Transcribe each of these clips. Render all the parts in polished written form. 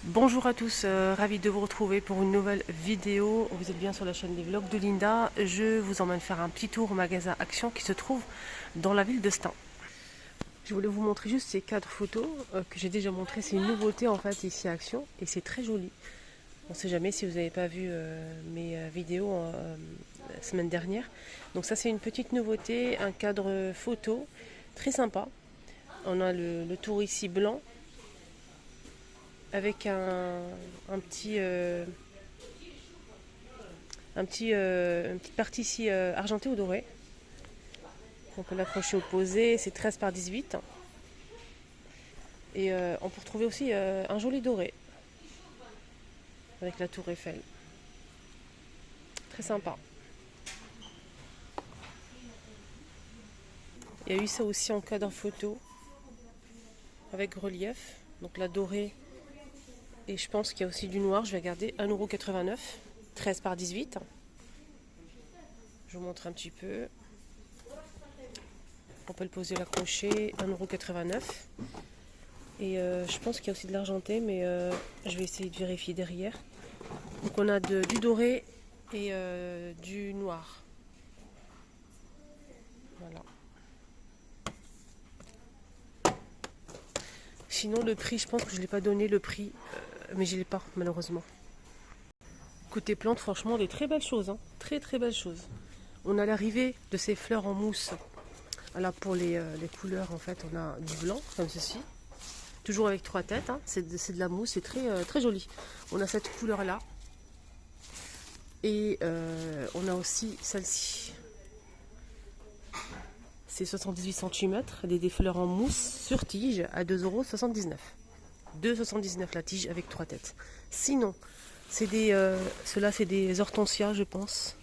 Bonjour à tous, ravi de vous retrouver pour une nouvelle vidéo. Vous êtes bien sur la chaîne des vlogs de Linda. Je vous emmène faire un petit tour au magasin Action qui se trouve dans la ville de Stein. Je voulais vous montrer juste ces 4 photos que j'ai déjà montrées. C'est une nouveauté en fait ici à Action et c'est très joli. On ne sait jamais si vous n'avez pas vu mes vidéos la semaine dernière. Donc ça c'est une petite nouveauté, un cadre photo très sympa. On a le tour ici blanc avec une petite partie ici argentée ou dorée. On peut l'accrocher au posé, c'est 13 par 18. Et on peut retrouver aussi un joli doré avec la tour Eiffel. Très sympa. Il y a eu ça aussi en cadre photo avec relief. Donc la dorée. Et je pense qu'il y a aussi du noir. Je vais garder 1,89 €, 13 par 18. Je vous montre un petit peu. On peut le poser, l'accrocher, 1,89 €. Et je pense qu'il y a aussi de l'argenté, mais je vais essayer de vérifier derrière. Donc on a du doré et du noir. Voilà. Sinon le prix, je pense que je ne l'ai pas donné le prix, mais je ne l'ai pas malheureusement. Côté plantes, franchement, des très belles choses, hein. Très très belles choses. On a l'arrivée de ces fleurs en mousse. Voilà, pour les couleurs, en fait, on a du blanc, comme ceci. Toujours avec 3 têtes, hein. C'est de la mousse, c'est très, très joli. On a cette couleur-là. Et on a aussi celle-ci. C'est 78 cm, des fleurs en mousse sur tige à 2,79 €. 2,79 € la tige avec 3 têtes. Sinon, ceux-là, c'est des hortensias, je pense.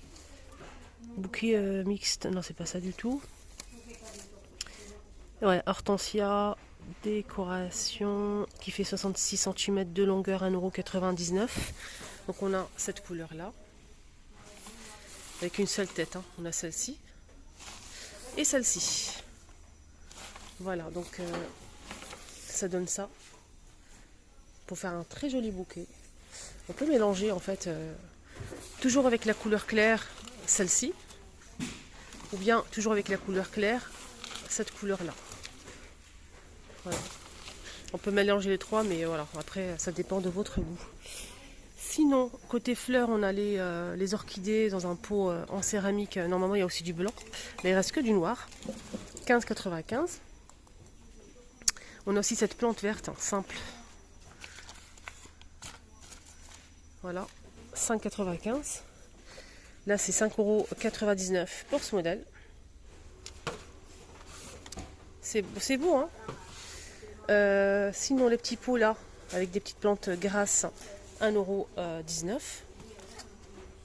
Bouquet mixte, non, c'est pas ça du tout. Ouais, hortensia, décoration qui fait 66 cm de longueur, 1,99 €. Donc on a cette couleur-là. Avec une seule tête, hein. On a celle-ci. Et celle-ci. Voilà, donc ça donne ça. Pour faire un très joli bouquet. On peut mélanger en fait, toujours avec la couleur claire, celle-ci. Ou bien toujours avec la couleur claire, cette couleur-là. Voilà. On peut mélanger les trois, mais voilà, après ça dépend de votre goût. Sinon, côté fleurs, on a les orchidées dans un pot en céramique. Normalement, il y a aussi du blanc. Mais il reste que du noir. 15,95 €. On a aussi cette plante verte, hein, simple. Voilà, 5,95 €. Là, c'est 5,99 € pour ce modèle. C'est beau, hein. Sinon, les petits pots là, avec des petites plantes grasses, 1,19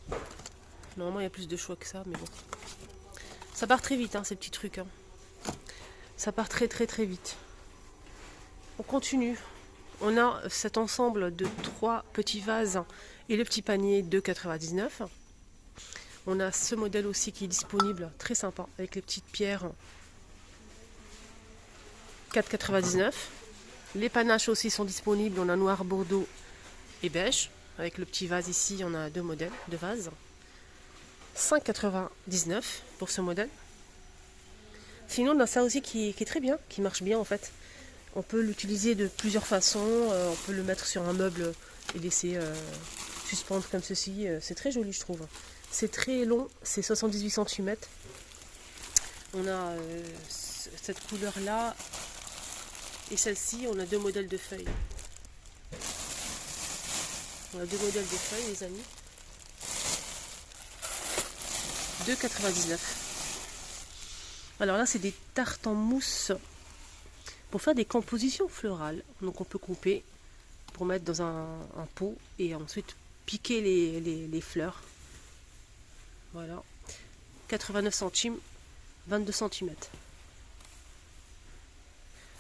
€. Normalement, il y a plus de choix que ça, mais bon. Ça part très vite, hein, ces petits trucs, hein. Ça part très très très vite. On continue. On a cet ensemble de 3 petits vases et le petit panier, 2,99 €. On a ce modèle aussi qui est disponible, très sympa, avec les petites pierres, 4,99 €. Les panaches aussi sont disponibles. On a noir, bordeaux et beige. Avec le petit vase ici, on a 2 modèles de vases. 5,99 € pour ce modèle. Sinon, on a ça aussi qui est très bien, qui marche bien en fait. On peut l'utiliser de plusieurs façons. On peut le mettre sur un meuble et laisser suspendre comme ceci. C'est très joli, je trouve. C'est très long, c'est 78 cm. On a cette couleur-là. Et celle-ci, on a 2 modèles de feuilles. On a 2 modèles de feuilles, les amis. 2,99 €. Alors là, c'est des tartes en mousse pour faire des compositions florales. Donc on peut couper pour mettre dans un pot et ensuite piquer les fleurs. Voilà. 89 centimes, 22 cm.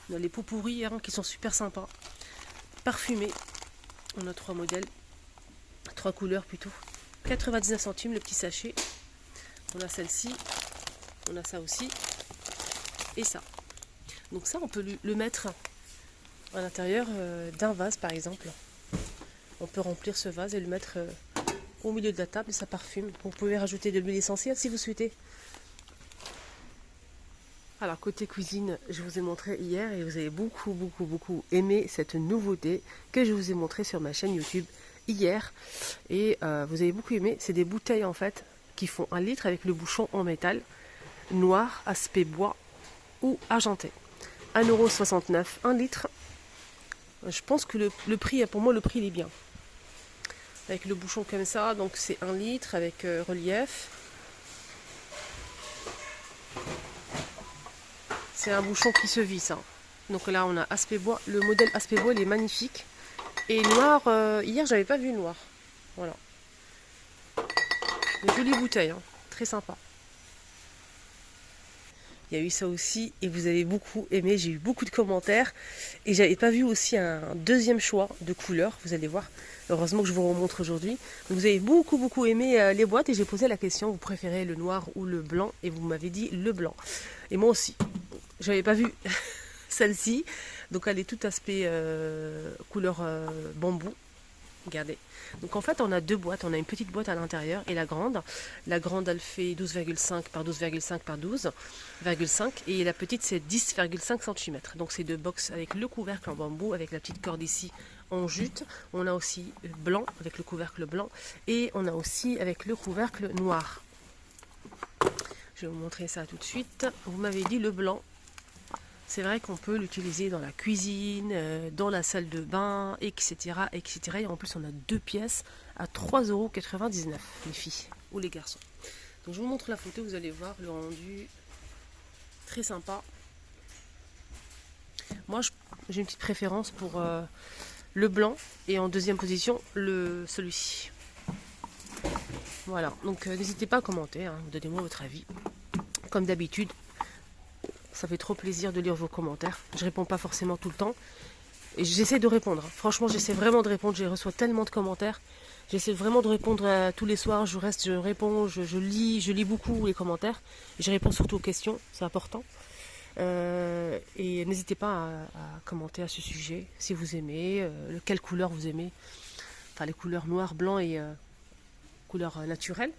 On a les pots pourris, hein, qui sont super sympas. Parfumés. On a 3 modèles. 3 couleurs plutôt. 99 centimes le petit sachet. On a celle-ci. On a ça aussi. Et ça. Donc ça, on peut le mettre à l'intérieur d'un vase par exemple. On peut remplir ce vase et le mettre au milieu de la table et ça parfume. Vous pouvez rajouter de l'huile essentielle si vous souhaitez. Alors côté cuisine, je vous ai montré hier et vous avez beaucoup aimé cette nouveauté que je vous ai montré sur ma chaîne YouTube hier. Et vous avez beaucoup aimé, c'est des bouteilles en fait qui font 1 litre avec le bouchon en métal, noir, aspect bois ou argenté. 1,69 €, 1 litre. Je pense que le prix, pour moi le prix il est bien. Avec le bouchon comme ça, donc c'est 1 litre avec relief. C'est un bouchon qui se visse. Hein. Donc là, on a aspect bois. Le modèle aspect bois, il est magnifique. Et noir, hier, j'avais pas vu le noir. Voilà. Une jolie bouteille, hein. Très sympa. Il y a eu ça aussi et vous avez beaucoup aimé. J'ai eu beaucoup de commentaires. Et j'avais pas vu aussi un deuxième choix de couleur. Vous allez voir. Heureusement que je vous remontre aujourd'hui. Vous avez beaucoup aimé les boîtes et j'ai posé la question, vous préférez le noir ou le blanc? Et vous m'avez dit le blanc. Et moi aussi. J'avais pas vu celle-ci. Donc elle est tout aspect couleur bambou. Regardez. Donc en fait on a 2 boîtes. On a une petite boîte à l'intérieur et la grande. La grande elle fait 12,5 par 12,5 par 12,5 et la petite c'est 10,5 cm. Donc c'est 2 box avec le couvercle en bambou, avec la petite corde ici en jute. On a aussi blanc avec le couvercle blanc et on a aussi avec le couvercle noir. Je vais vous montrer ça tout de suite. Vous m'avez dit le blanc. C'est vrai qu'on peut l'utiliser dans la cuisine, dans la salle de bain, etc. Et en plus, on a 2 pièces à 3,99 €, les filles ou les garçons. Donc, je vous montre la photo, vous allez voir le rendu très sympa. Moi, j'ai une petite préférence pour le blanc et en deuxième position, celui-ci. Voilà, donc n'hésitez pas à commenter, hein, donnez-moi votre avis. Comme d'habitude. Ça fait trop plaisir de lire vos commentaires. Je réponds pas forcément tout le temps. Et j'essaie de répondre. Franchement, j'essaie vraiment de répondre. Je reçois tellement de commentaires. J'essaie vraiment de répondre tous les soirs. Je réponds, je lis beaucoup les commentaires. Et je réponds surtout aux questions. C'est important. Et n'hésitez pas à commenter à ce sujet. Si vous aimez, quelle couleur vous aimez. Enfin, les couleurs noir, blanc et couleurs naturelles.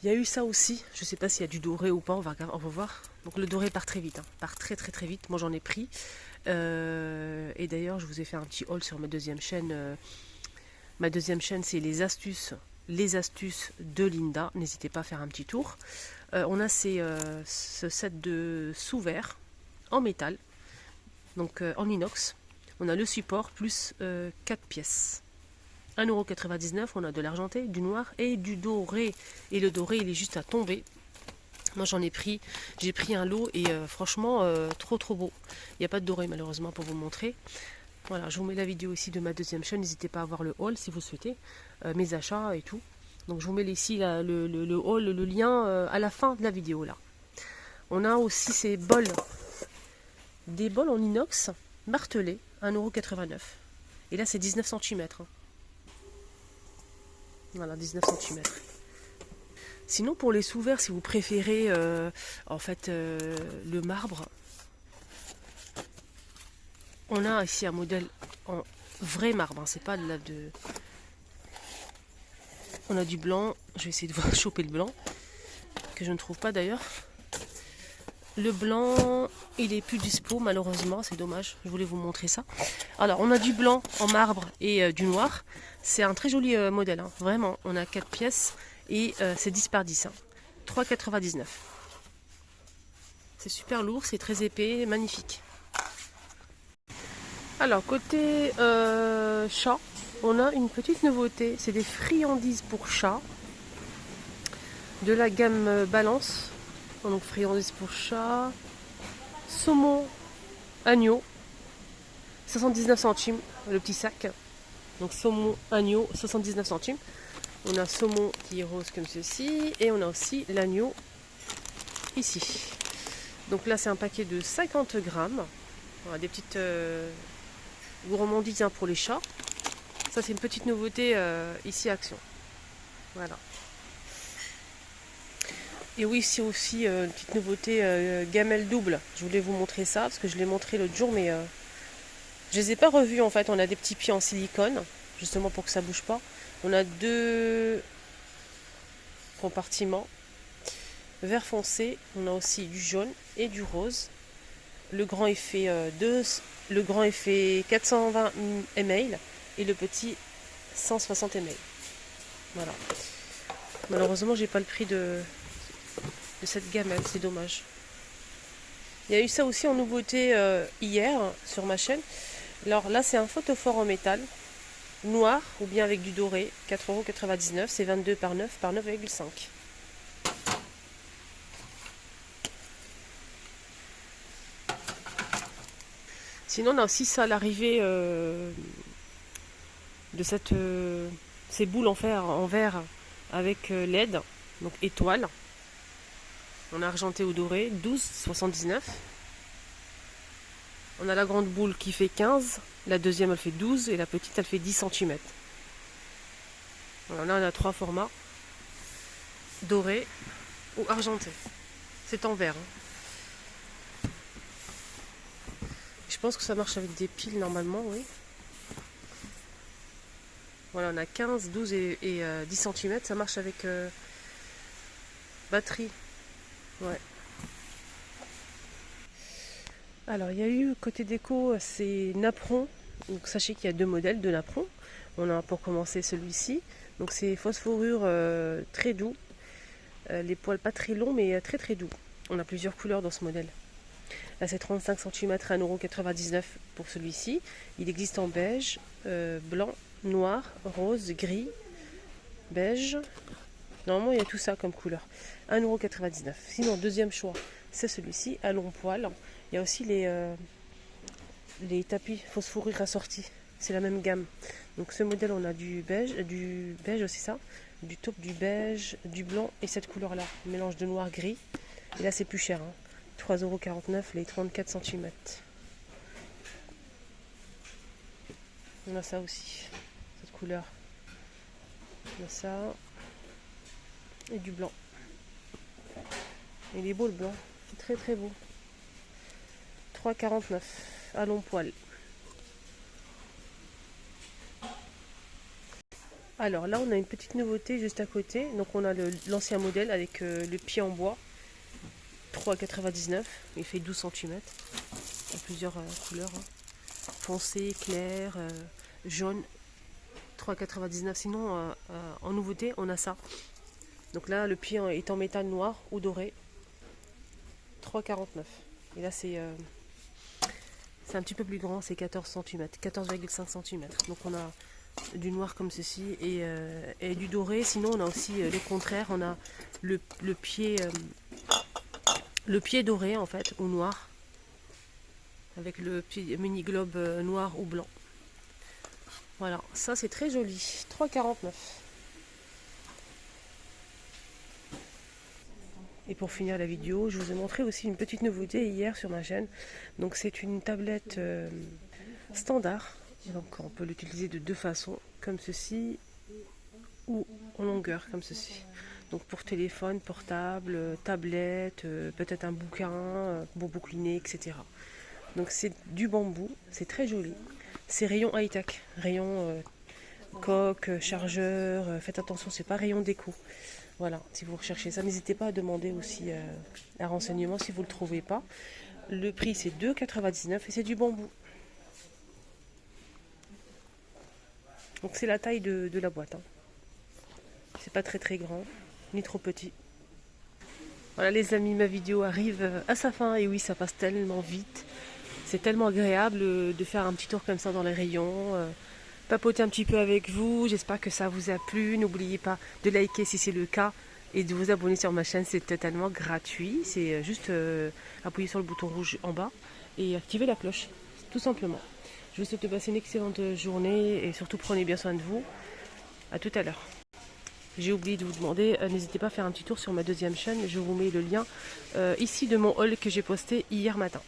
Il y a eu ça aussi, je ne sais pas s'il y a du doré ou pas, on va voir. Donc le doré part très vite, hein. Part très vite, moi j'en ai pris. Et d'ailleurs je vous ai fait un petit haul sur ma deuxième chaîne. Ma deuxième chaîne c'est les astuces de Linda, n'hésitez pas à faire un petit tour. On a ce set de sous-verre en métal, donc en inox. On a le support plus 4 pièces. 1,99 €, on a de l'argenté, du noir et du doré. Et le doré, il est juste à tomber. Moi, j'ai pris un lot et franchement, trop beau. Il n'y a pas de doré malheureusement pour vous montrer. Voilà, je vous mets la vidéo ici de ma deuxième chaîne. N'hésitez pas à voir le haul si vous souhaitez, mes achats et tout. Donc, je vous mets ici là, le haul, le lien à la fin de la vidéo là. On a aussi ces bols, des bols en inox martelés, 1,89 €. Et là, c'est 19 cm. Voilà, 19 cm. Sinon, pour les sous-verres, si vous préférez en fait le marbre, on a ici un modèle en vrai marbre. Hein, c'est pas de la de. On a du blanc. Je vais essayer de voir choper le blanc que je ne trouve pas d'ailleurs. Le blanc, il est plus dispo malheureusement, c'est dommage. Je voulais vous montrer ça. Alors, on a du blanc en marbre et du noir. C'est un très joli modèle, hein. Vraiment. On a 4 pièces et c'est 10 par 10. Hein. 3,99 €. C'est super lourd, c'est très épais, magnifique. Alors, côté chat, on a une petite nouveauté. C'est des friandises pour chat de la gamme Balance. Donc friandises pour chat, saumon agneau, 79 centimes le petit sac. Donc saumon agneau, 79 centimes. On a saumon qui est rose comme ceci et on a aussi l'agneau ici. Donc là c'est un paquet de 50 grammes. Voilà, des petites gourmandises pour les chats. Ça c'est une petite nouveauté ici à Action. Voilà. Et oui, c'est aussi une petite nouveauté gamelle double. Je voulais vous montrer ça parce que je l'ai montré l'autre jour, mais je les ai pas revus en fait. On a des petits pieds en silicone. justement pour que ça bouge pas. On a 2 compartiments. Vert foncé, on a aussi du jaune et du rose. Le grand est fait, le grand est fait 420 ml et le petit 160 ml. Voilà. Malheureusement, j'ai pas le prix de cette gamelle, c'est dommage. Il y a eu ça aussi en nouveauté hier sur ma chaîne. Alors là, c'est un photophore en métal, noir ou bien avec du doré, 4,99 €, c'est 22 par 9 par 9,5. Sinon, on a aussi ça à l'arrivée de ces boules en verre avec LED, donc étoile. On a argenté ou doré, 12,79. On a la grande boule qui fait 15, la deuxième elle fait 12 et la petite elle fait 10 cm. Voilà, là on a 3 formats, doré ou argenté. C'est en verre. Je pense que ça marche avec des piles normalement, oui. Voilà, on a 15, 12 et 10 cm, ça marche avec batterie. Ouais. Alors, il y a eu côté déco, c'est napperon. Donc, sachez qu'il y a 2 modèles de napperon. On a pour commencer celui-ci. Donc, c'est phosphorure très doux. Les poils pas très longs, mais très très doux. On a plusieurs couleurs dans ce modèle. Là, c'est 35 cm à 1,99 € pour celui-ci. Il existe en beige, blanc, noir, rose, gris, beige. Normalement, il y a tout ça comme couleur. 1,99 €. Sinon, deuxième choix, c'est celui-ci, à long poil. Il y a aussi les tapis phosphorure assortis. C'est la même gamme. Donc, ce modèle, on a du beige aussi ça, du taupe, du beige, du blanc et cette couleur-là. Mélange de noir, gris. Et là, c'est plus cher. 3,49 € les 34 cm. On a ça aussi, cette couleur. On a ça. Et du blanc. Il est beau le blanc. C'est très très beau. 3,49 € à long poil. Alors là, on a une petite nouveauté juste à côté. Donc on a l'ancien modèle avec le pied en bois. 3,99 €. Il fait 12 cm. Il y a plusieurs couleurs. Foncé, clair, jaune. 3,99 €. Sinon, en nouveauté, on a ça. Donc là, le pied est en métal noir ou doré. 3,49 €. Et là, c'est un petit peu plus grand, c'est 14 cm, 14,5 cm. Donc on a du noir comme ceci et du doré. Sinon, on a aussi les contraires. On a le pied doré en fait, ou noir, avec le petit mini globe noir ou blanc. Voilà, ça c'est très joli. 3,49 €. Et pour finir la vidéo, je vous ai montré aussi une petite nouveauté hier sur ma chaîne. Donc c'est une tablette standard. Donc on peut l'utiliser de 2 façons, comme ceci, ou en longueur, comme ceci. Donc pour téléphone, portable, tablette, peut-être un bouquin, pour bouquiner, etc. Donc c'est du bambou, c'est très joli. C'est rayon high-tech, rayon coque, chargeur. Faites attention, c'est pas rayon déco. Voilà, si vous recherchez ça, n'hésitez pas à demander aussi un renseignement si vous ne le trouvez pas. Le prix c'est 2,99 € et c'est du bambou. Donc c'est la taille de la boîte. C'est pas très très grand, ni trop petit. Voilà les amis, ma vidéo arrive à sa fin. Et oui, ça passe tellement vite. C'est tellement agréable de faire un petit tour comme ça dans les rayons. Papoter un petit peu avec vous. J'espère que ça vous a plu. N'oubliez pas de liker si c'est le cas et de vous abonner sur ma chaîne. C'est totalement gratuit. C'est juste appuyer sur le bouton rouge en bas et activer la cloche, tout simplement. Je vous souhaite de passer une excellente journée et surtout prenez bien soin de vous. À tout à l'heure. J'ai oublié de vous demander, n'hésitez pas à faire un petit tour sur ma deuxième chaîne. Je vous mets le lien ici de mon haul que j'ai posté hier matin.